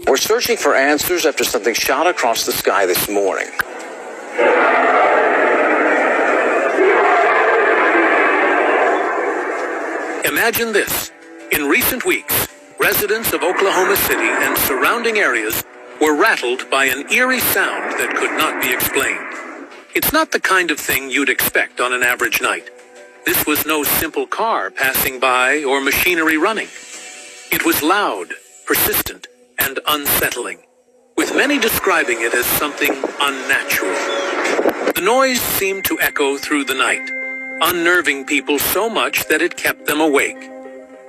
We're searching for answers after something shot across the sky this morning. Imagine this. In recent weeks, residents of Oklahoma City and surrounding areas were rattled by an eerie sound that could not be explained. It's not the kind of thing you'd expect on an average night. This was no simple car passing by or machinery running. It was loud, persistent, and unsettling, with many describing it as something unnatural. The noise seemed to echo through the night, unnerving people so much that it kept them awake,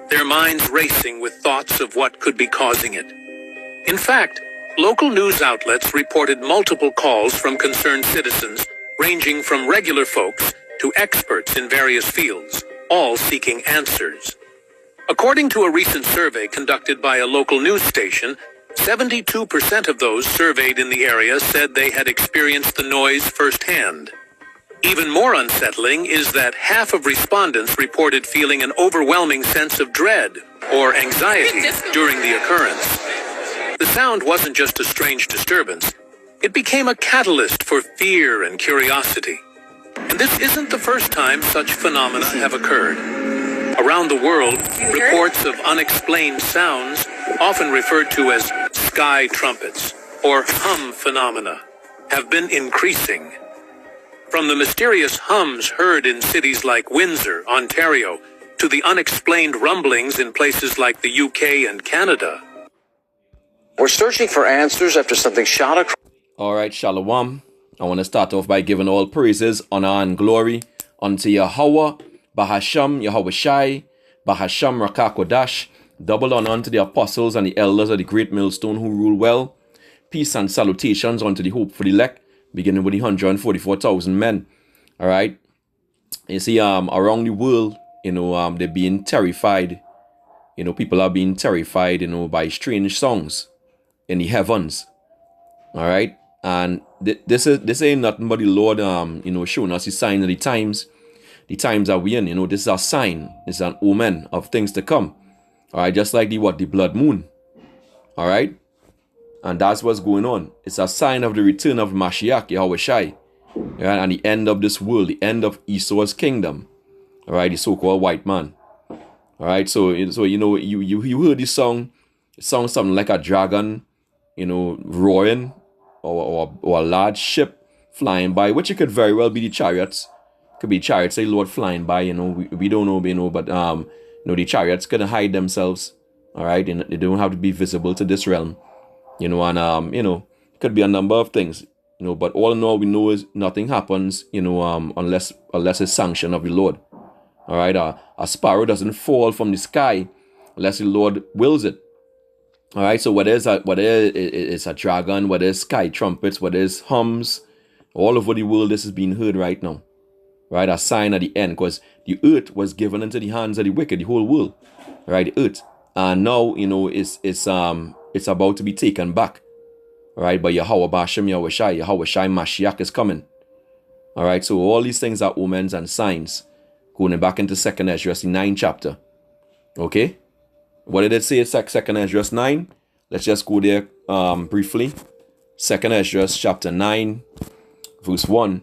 their minds racing with thoughts of what could be causing it. In fact, local news outlets reported multiple calls from concerned citizens, ranging from regular folks to experts in various fields, all seeking answers. According to a recent survey conducted by a local news station, 72% of those surveyed in the area said they had experienced the noise firsthand. Even more unsettling is that half of respondents reported feeling an overwhelming sense of dread or anxiety during the occurrence. The sound wasn't just a strange disturbance. It became a catalyst for fear and curiosity. And this isn't the first time such phenomena have occurred. Around the world, reports of unexplained sounds, often referred to as sky trumpets or hum phenomena, have been increasing. From the mysterious hums heard in cities like Windsor, Ontario, to the unexplained rumblings in places like the UK and Canada. We're searching for answers after something shot across. All right, Shalom. I want to start off by giving all praises, honor, and glory unto Yahweh, Bahasham, Yahweh Shai, Bahasham Rakakodash. Double honor unto the apostles and the elders of the great millstone who rule well. Peace and salutations unto the hopeful elect, beginning with the 144,000 men. All right. You see, around the world, they're being terrified. People are being terrified, by strange songs in the heavens. All right. And this ain't nothing but the Lord, showing us the sign of the times that we in. This is a sign. It's an omen of things to come. All right. Just like the blood moon. All right. And that's what's going on. It's a sign of the return of Mashiach, Yahweh Shai. Right? And the end of this world, the end of Esau's kingdom. All right, the so-called white man. All right, so you heard this song. It sounds something like a dragon, roaring, or a large ship flying by, which it could very well be the chariots. Could be chariots, the Lord flying by. We don't know, but the chariots could hide themselves. All right, and they don't have to be visible to this realm. It could be a number of things, but all in all, we know is nothing happens, unless it's sanction of the Lord. All right. A sparrow doesn't fall from the sky unless the Lord wills it. All right. So whether it's a dragon, whether it's sky trumpets, whether it's hums, all over the world, this is being heard right now. Right. A sign at the end, because the earth was given into the hands of the wicked, the whole world. Right. The earth. And now, it's about to be taken back. All right, but Yahweh Bashem, Yahweh Shai Mashiach is coming. All right, so all these things are omens and signs. Going back into 2nd Ezra, the 9th chapter. Okay, what did it say in 2nd Ezra 9? Let's just go there briefly. 2nd Ezra chapter 9, verse 1.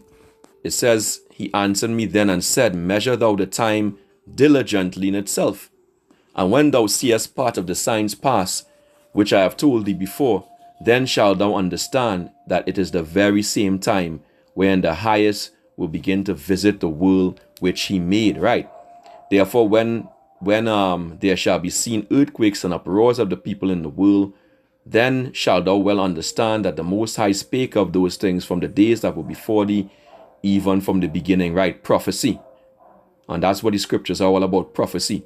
It says, He answered me then and said, Measure thou the time diligently in itself. And when thou seest part of the signs pass, which I have told thee before, then shalt thou understand that it is the very same time wherein the highest will begin to visit the world which he made. Right. Therefore, when there shall be seen earthquakes and uproars of the people in the world, then shalt thou well understand that the Most High spake of those things from the days that were before thee, even from the beginning. Right. Prophecy. And that's what the scriptures are all about, prophecy.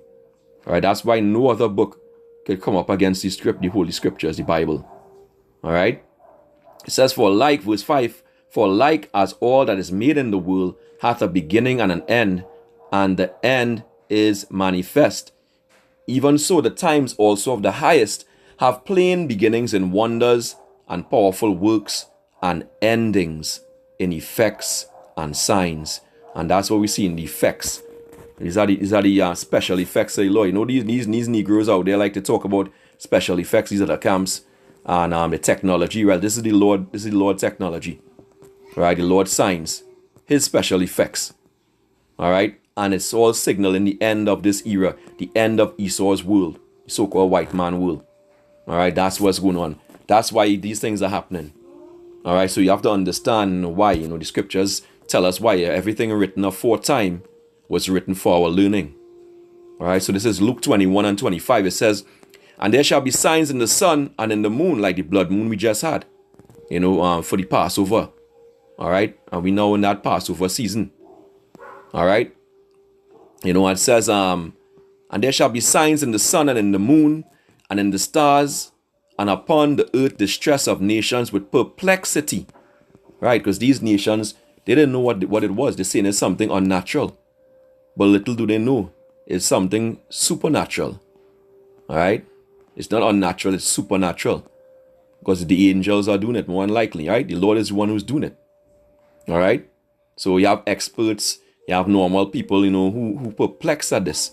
All right. That's why no other book could come up against the Holy Scriptures, the Bible. All right. It says, for like, verse 5, for like as all that is made in the world hath a beginning and an end, and the end is manifest. Even so the times also of the highest have plain beginnings in wonders and powerful works, and endings in effects and signs. And that's what we see in the effects. These are the special effects of the Lord. These Negroes out there like to talk about special effects. These are the camps. and the technology. Well, this is the Lord technology, right? The Lord signs, his special effects, all right? And it's all signaling the end of this era, the end of Esau's world, so-called white man world. All right, that's what's going on. That's why these things are happening. All right, so you have to understand why. The scriptures tell us why everything written aforetime was written for our learning. All right, so this is Luke 21 and 25. It says, and there shall be signs in the sun and in the moon, like the blood moon we just had, for the Passover. All right, and we know in that Passover season. All right, it says, and there shall be signs in the sun and in the moon and in the stars, and upon the earth distress of nations with perplexity. Right, because these nations, they didn't know what it was. They're saying it's something unnatural. But little do they know, it's something supernatural. All right, it's not unnatural, it's supernatural. Because the angels are doing it, more than likely, right? The Lord is the one who's doing it. All right, so you have experts, you have normal people, who perplex at this.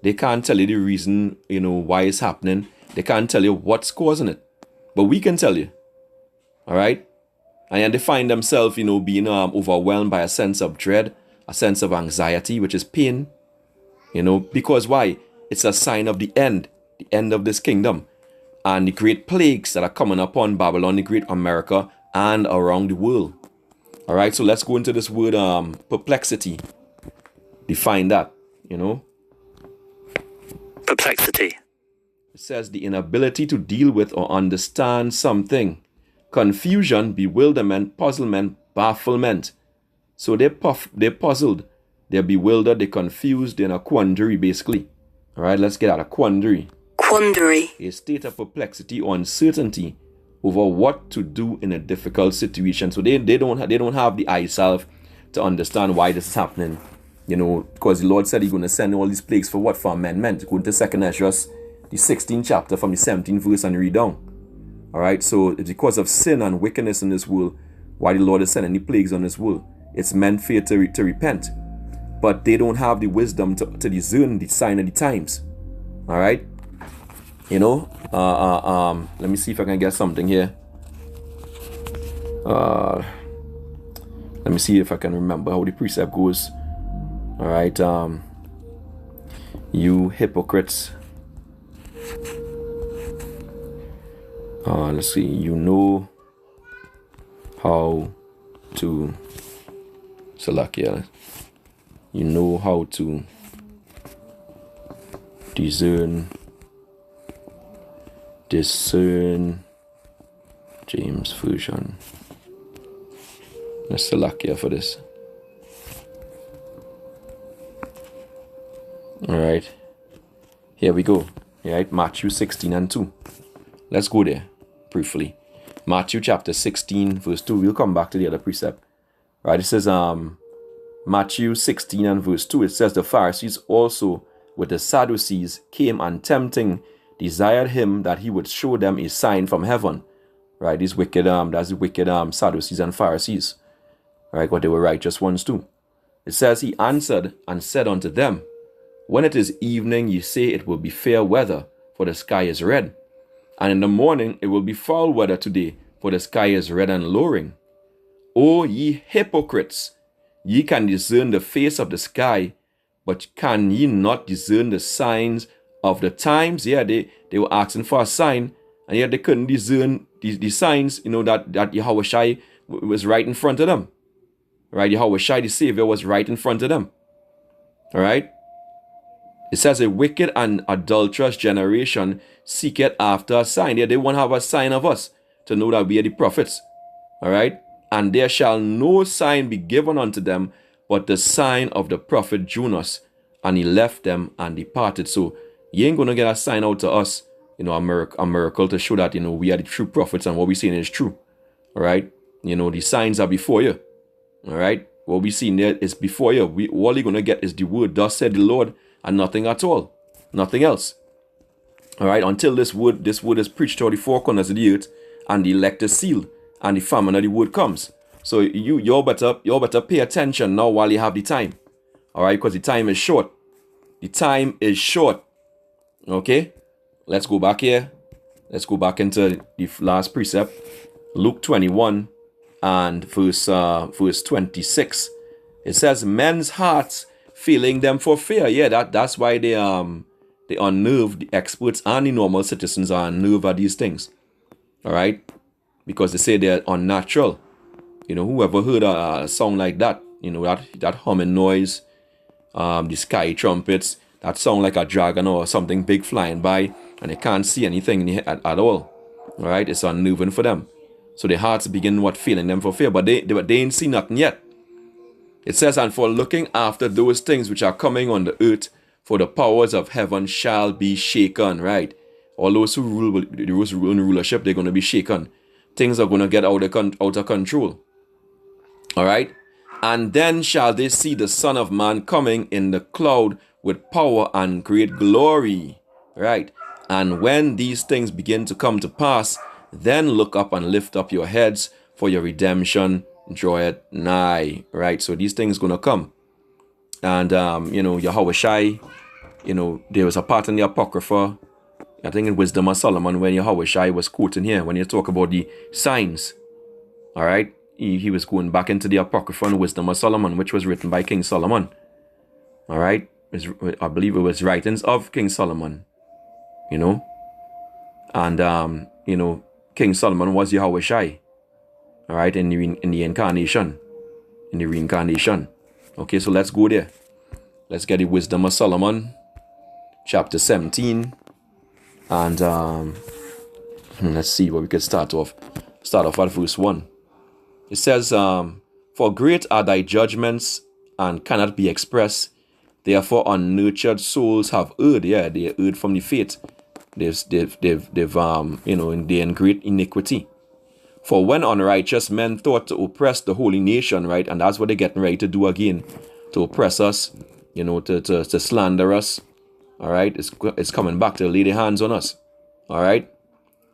They can't tell you the reason, why it's happening. They can't tell you what's causing it. But we can tell you. All right? And they find themselves, being overwhelmed by a sense of dread, a sense of anxiety, which is pain. Because why? It's a sign of the end of this kingdom. And the great plagues that are coming upon Babylon, the great America, and around the world. All right? So let's go into this word perplexity. Define that, Perplexity. It says the inability to deal with or understand something. Confusion, bewilderment, puzzlement, bafflement. So they're puzzled, they're bewildered, they're confused, they're in a quandary basically. All right, let's get out of quandary. Quandary. A state of perplexity or uncertainty over what to do in a difficult situation. So they don't have the eye salve to understand why this is happening. Because the Lord said he's going to send all these plagues for what? For amendment. Go into 2nd Ezra, the 16th chapter from the 17th verse and read down. All right, so it's because of sin and wickedness in this world why the Lord is sending the plagues on this world. It's meant for you to repent. But they don't have the wisdom to discern the sign of the times. All right. Let me see if I can get something here. Let me see if I can remember how the precept goes. All right, you hypocrites. Let's see. You know how to Salakia. You know how to discern James Version. Let's Salakia for this. All right, here we go. All right, Matthew 16 and 2. Let's go there briefly. Matthew chapter 16 verse 2. We'll come back to the other precept. Right, it says Matthew 16 and verse 2. It says the Pharisees also with the Sadducees came and tempting desired him that he would show them a sign from heaven. Right, these wicked that's the wicked Sadducees and Pharisees. Right, but they were righteous ones too. It says he answered and said unto them, when it is evening, ye say it will be fair weather, for the sky is red. And in the morning it will be foul weather today, for the sky is red and lowering. O ye hypocrites, ye can discern the face of the sky, but can ye not discern the signs of the times? Yeah, they were asking for a sign, and yet they couldn't discern the signs, that Yahweh was right in front of them. Right, Yahweh the Savior was right in front of them. All right. It says a wicked and adulterous generation seeketh after a sign. Yeah, they won't have a sign of us to know that we are the prophets. All right. And there shall no sign be given unto them but the sign of the prophet Jonas. And he left them and departed. So you ain't going to get a sign out to us, a miracle to show that, we are the true prophets and what we're saying is true. All right. The signs are before you. All right. What we see there is before you. All you're going to get is the word, thus said the Lord, and nothing at all. Nothing else. All right. Until this word is preached to the four corners of the earth and the elect is sealed and the famine of the word comes. So you better pay attention now while you have the time. All right. Because the time is short. The time is short. Okay. Let's go back here. Let's go back into the last precept. Luke 21 and verse 26. It says, men's hearts feeling them for fear. Yeah, that's why they unnerved. The experts and the normal citizens are unnerved at these things. All right? Because they say they're unnatural. You know, whoever heard a song like that, you know, that humming noise, the sky trumpets, that sound like a dragon or something big flying by, and they can't see anything at all. All right? It's unnerving for them. So their hearts begin feeling them for fear, but they ain't see nothing yet. It says, and for looking after those things which are coming on the earth, for the powers of heaven shall be shaken, right? All those who rule in rulership, they're going to be shaken. Things are going to get out of control. All right? And then shall they see the Son of Man coming in the cloud with power and great glory, right? And when these things begin to come to pass, then look up and lift up your heads, for your redemption draweth nigh, right? So these things going to come. And, Yahweh Shai, there was a part in the Apocrypha, I think in Wisdom of Solomon, when Yahweh Shai was quoting here, when you talk about the signs, all right? He was going back into the Apocrypha and Wisdom of Solomon, which was written by King Solomon, all right? I believe it was writings of King Solomon, and, King Solomon was Yahweh Shai, all right, in the incarnation, in the reincarnation. Okay, so let's go there. Let's get the Wisdom of Solomon, chapter 17, and let's see what we could start off. Start off at verse 1. It says, for great are thy judgments and cannot be expressed. Therefore unnurtured souls have erred. Yeah, they erred from the faith. They've in great iniquity. For when unrighteous men thought to oppress the holy nation, right, and that's what they're getting ready to do again, to oppress us, to slander us, all right, it's coming back to lay their hands on us, all right.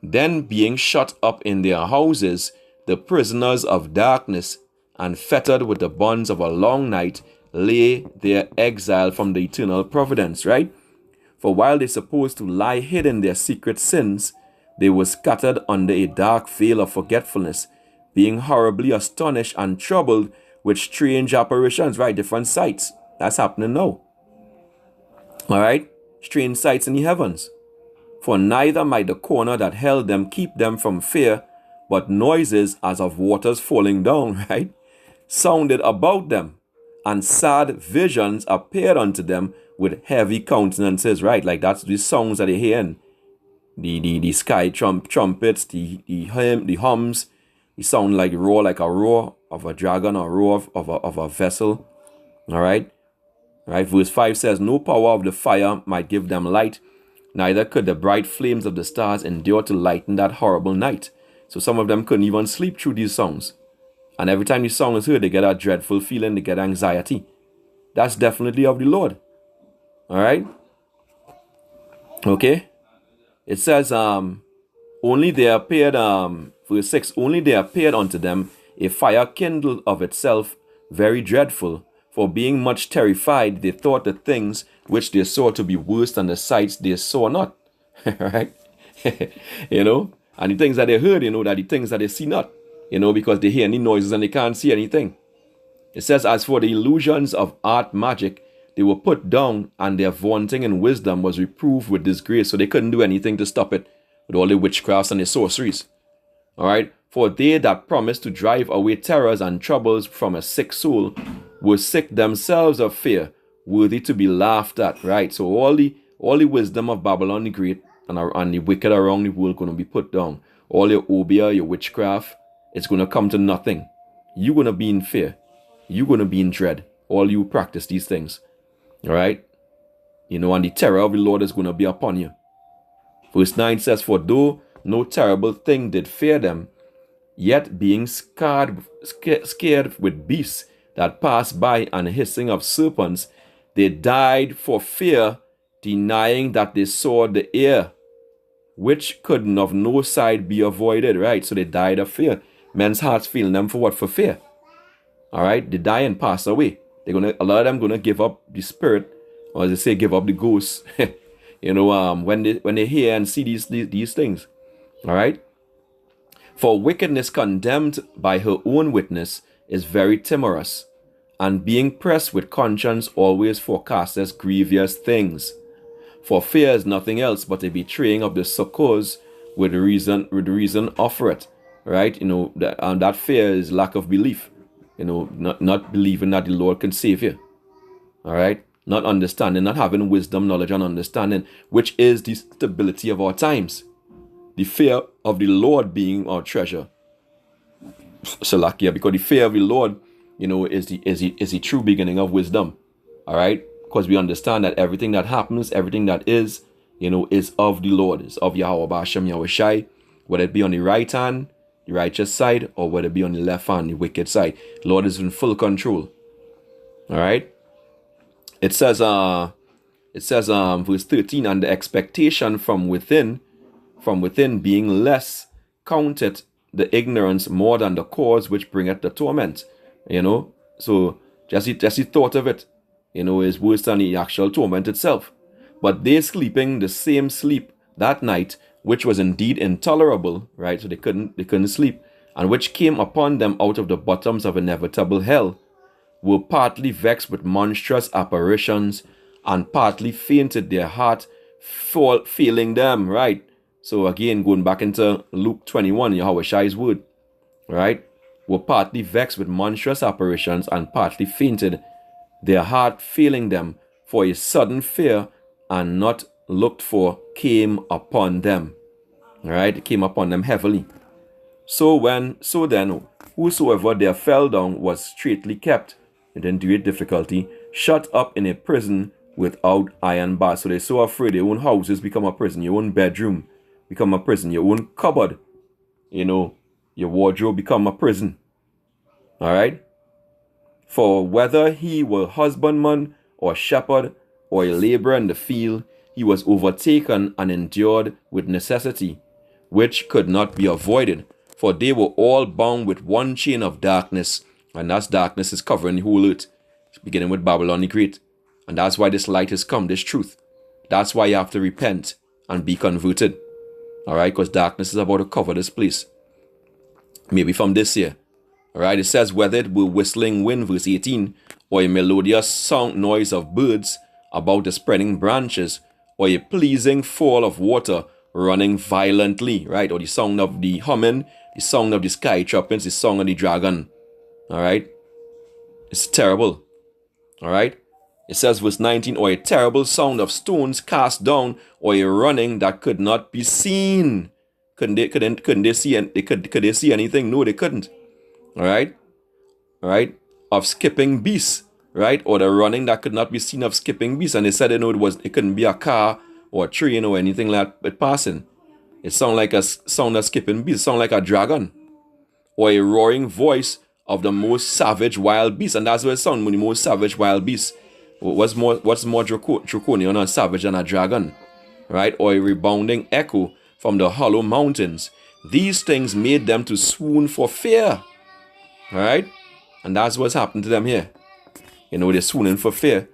Then being shut up in their houses, the prisoners of darkness, and fettered with the bonds of a long night, lay their exile from the eternal providence, right? For while they supposed to lie hidden their secret sins, they were scattered under a dark veil of forgetfulness, being horribly astonished and troubled with strange apparitions, right? Different sights. That's happening now. All right? Strange sights in the heavens. For neither might the corner that held them keep them from fear, but noises as of waters falling down, right, sounded about them, and sad visions appeared unto them with heavy countenances, right? Like that's the sounds that they hear. The sky trumpets, the hums, it sound like roar, like a roar of a dragon, or roar of a vessel. All right. Verse 5 says, no power of the fire might give them light, neither could the bright flames of the stars endure to lighten that horrible night. So some of them couldn't even sleep through these songs. And every time the song is heard, they get a dreadful feeling, they get anxiety. That's definitely of the Lord. All right. Okay. It says, only there appeared, verse 6, only there appeared unto them a fire kindled of itself, very dreadful. For being much terrified, they thought the things which they saw to be worse than the sights they saw not. Right? And the things that they heard, that the things that they see not. Because they hear any noises and they can't see anything. It says, as for the illusions of art magic, they were put down, and their vaunting in wisdom was reproved with disgrace. So they couldn't do anything to stop it with all the witchcrafts and the sorceries. All right. For they that promised to drive away terrors and troubles from a sick soul were sick themselves of fear, worthy to be laughed at. Right. So all the wisdom of Babylon the Great and the wicked around the world going to be put down. All your obeah, your witchcraft, it's going to come to nothing. You're going to be in fear. You're going to be in dread. All you practice these things. All right. And the terror of the Lord is going to be upon you. Verse 9 says, for though no terrible thing did fear them, yet being scared with beasts that passed by and hissing of serpents, they died for fear, denying that they saw the air, which could of no side be avoided, right? So they died of fear. Men's hearts feeling them for what? For fear. All right? They die and pass away. A lot of them gonna give up the spirit, or as they say, give up the ghost. When they hear and see these things. All right. For wickedness condemned by her own witness is very timorous, and being pressed with conscience always forecasteth grievous things. For fear is nothing else but a betraying of the succors with reason offered. Right? That fear is lack of belief. Not believing that the Lord can save you. All right? Not understanding, not having wisdom, knowledge, and understanding, which is the stability of our times. The fear of the Lord being our treasure. Salakia, because the fear of the Lord, is the true beginning of wisdom. All right? Because we understand that everything that happens, everything that is of the Lord, is of Yahweh Ba'ashem Yahweh Shai, whether it be on the right hand, the righteous side, or whether it be on the left hand, the wicked side. The Lord is in full control. All right? It says, verse 13, and the expectation from within being less, counted the ignorance more than the cause which bringeth the torment. So just the thought of it, is worse than the actual torment itself. But they sleeping the same sleep that night, which was indeed intolerable, right? So they couldn't sleep, and which came upon them out of the bottoms of inevitable hell, were partly vexed with monstrous apparitions, and partly fainted their heart, failing them, right? So again, going back into Luke 21, Yahweh Shai's word, right? Were partly vexed with monstrous apparitions, and partly fainted, their heart failing them, for a sudden fear and not looked for came upon them. All right, it came upon them heavily. So then, whosoever there fell down was straitly kept, and in great difficulty, shut up in a prison without iron bars. So they're so afraid their own houses become a prison, your own bedroom become a prison, your own cupboard, your wardrobe become a prison. All right. For whether he were husbandman or shepherd or a laborer in the field, he was overtaken and endured with necessity, which could not be avoided. For they were all bound with one chain of darkness, and that darkness is covering the whole earth, beginning with Babylon the Great. And that's why this light has come, this truth. That's why you have to repent and be converted. All right, because darkness is about to cover this place. Maybe from this year. All right, it says, whether it were whistling wind, verse 18, or a melodious sound noise of birds about the spreading branches, or a pleasing fall of water running violently, right? Or the sound of the humming, the sound of the sky trumpets, the song of the dragon. All right, it's terrible. All right, it says, verse 19, or a terrible sound of stones cast down, or a running that could not be seen. Could they see anything? No, they couldn't. All right, of skipping beasts, right? Or the running that could not be seen of skipping beasts. And they said, it couldn't be a car or a train or anything like that passing. It sounded like a sound of skipping beasts. It sounded like a dragon. Or a roaring voice of the most savage wild beast. And that's what it sounded, when the most savage wild beast. What's more draconian and savage than a dragon? Right? Or a rebounding echo from the hollow mountains. These things made them to swoon for fear. All right? And that's what's happened to them here. They're swooning for fear.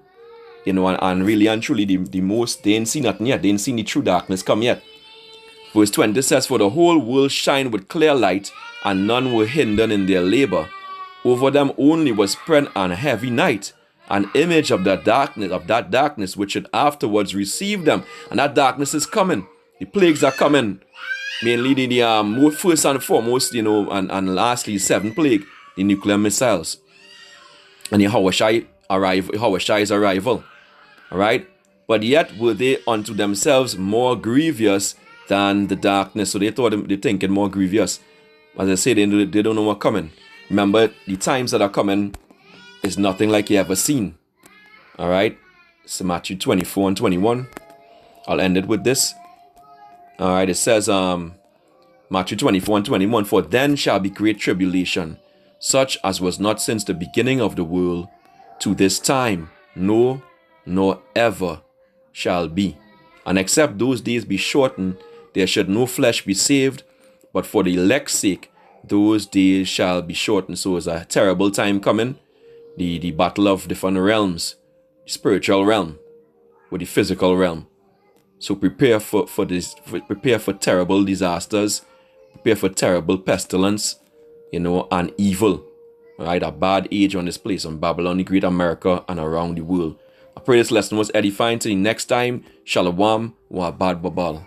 And really and truly, the most, they ain't seen nothing yet. They ain't seen the true darkness come yet. Verse 20 says, for the whole world shined with clear light, and none were hindered in their labor. Over them only was spread an heavy night, an image of that darkness which should afterwards receive them. And that darkness is coming. The plagues are coming. Mainly the first and foremost, and lastly, seventh plague, the nuclear missiles. And the Yahweh Shai's arrival. All right? But yet were they unto themselves more grievous than the darkness. So they think it more grievous. As I say, they don't know what's coming. Remember, the times that are coming is nothing like you ever seen. All right? So Matthew 24 and 21. I'll end it with this. All right, it says, Matthew 24 and 21, for then shall be great tribulation, such as was not since the beginning of the world to this time, no, nor ever shall be. And except those days be shortened, there should no flesh be saved, but for the elect's sake, those days shall be shortened. So it's a terrible time coming, the battle of different realms, the spiritual realm with the physical realm. So prepare for this, prepare for terrible disasters, prepare for terrible pestilence, and evil. All right, a bad age on this place, on Babylon, the Great America, and around the world. I pray this lesson was edifying. Till next time, Shalom, wa bad babal.